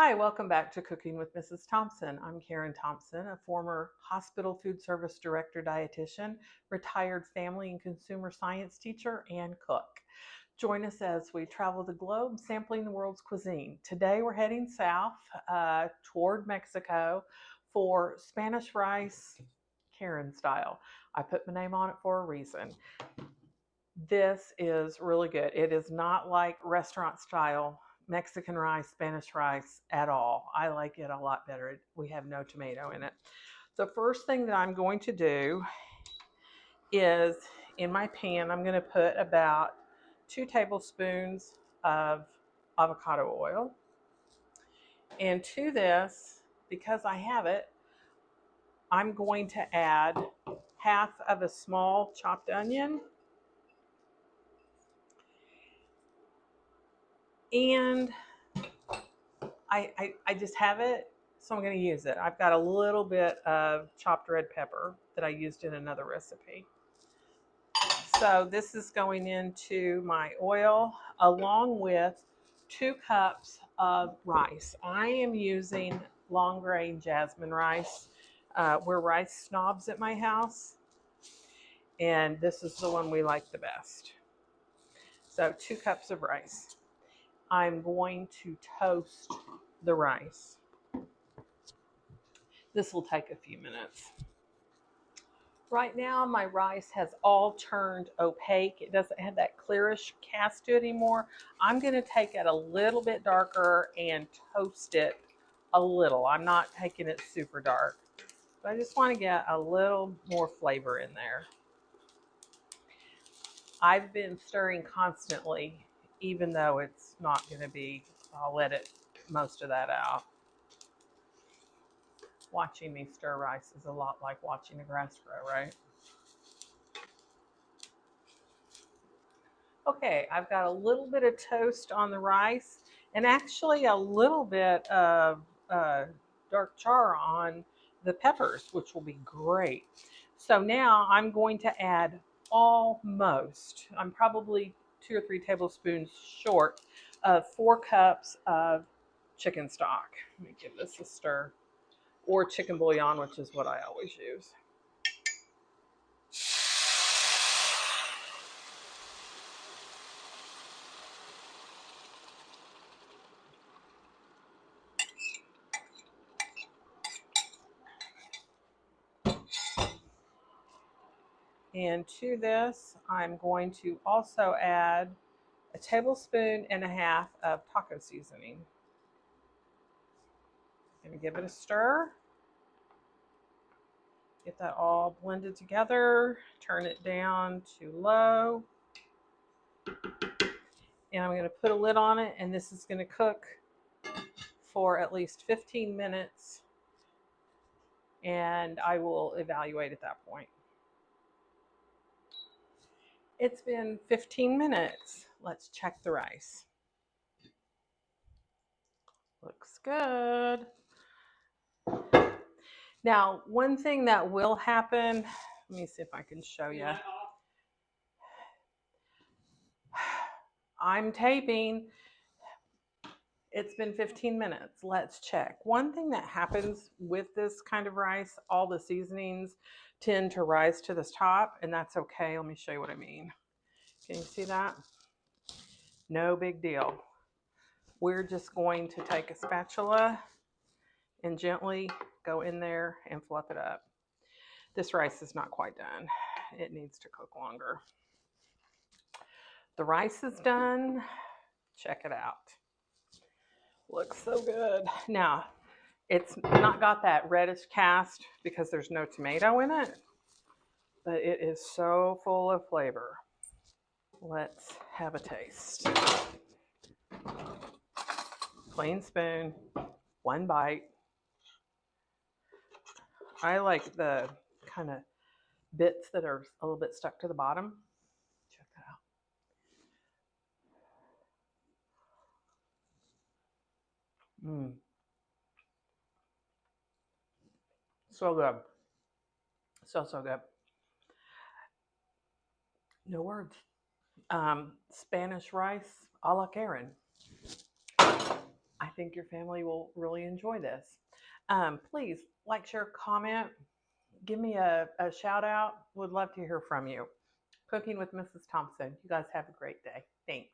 Hi, welcome back to Cooking with Mrs. Thompson. I'm Karen Thompson, a former hospital food service director dietitian, retired family and consumer science teacher, and cook. Join us as we travel the globe sampling the world's cuisine. Today we're heading south toward Mexico for Spanish rice, Karen style. I put my name on it for a reason. This is really good. It is not like restaurant style Mexican rice, Spanish rice at all. I like it a lot better. We have no tomato in it. The first thing that I'm going to do is in my pan, I'm going to put about 2 tablespoons of avocado oil. And to this, because I have it, I'm going to add half of a small chopped onion. And I just have it, so I'm going to use it. I've got a little bit of chopped red pepper that I used in another recipe. So this is going into my oil along with 2 cups of rice. I am using long grain jasmine rice. We're rice snobs at my house, and this is the one we like the best. So 2 cups of rice. I'm going to toast the rice. This will take a few minutes. Right now, my rice has all turned opaque. It doesn't have that clearish cast to it anymore. I'm going to take it a little bit darker and toast it a little. I'm not taking it super dark, but I just want to get a little more flavor in there. I've been stirring constantly, even though it's not going to be, I'll let it most of that out. Watching me stir rice is a lot like watching the grass grow, right? Okay, I've got a little bit of toast on the rice and actually a little bit of dark char on the peppers, which will be great. So now I'm going to add I'm probably 2 or 3 tablespoons short of 4 cups of chicken stock. Let me give this a stir. Or chicken bouillon, which is what I always use. And to this, I'm going to also add a tablespoon and a half of taco seasoning. I'm going to give it a stir. Get that all blended together. Turn it down to low. And I'm going to put a lid on it, and this is going to cook for at least 15 minutes. And I will evaluate at that point. It's been 15 minutes. Let's check the rice. Looks good. Now, one thing that will happen, let me see if I can show you. I'm taping. It's been 15 minutes. Let's check. One thing that happens with this kind of rice, all the seasonings tend to rise to the top, and that's okay. Let me show you what I mean. Can you see that? No big deal. We're just going to take a spatula and gently go in there and fluff it up. This rice is not quite done. It needs to cook longer. The rice is done. Check it out. Looks so good. Now, it's not got that reddish cast because there's no tomato in it, but it is so full of flavor. Let's have a taste. Clean spoon, 1 bite. I like the kind of bits that are a little bit stuck to the bottom. Check that out. So good. So good. No words. Spanish rice a la Karen. I I think your family will really enjoy this. Please like, share, comment, give me a shout out. Would love to hear from you. Cooking with Mrs. Thompson. You guys have a great day. Thanks.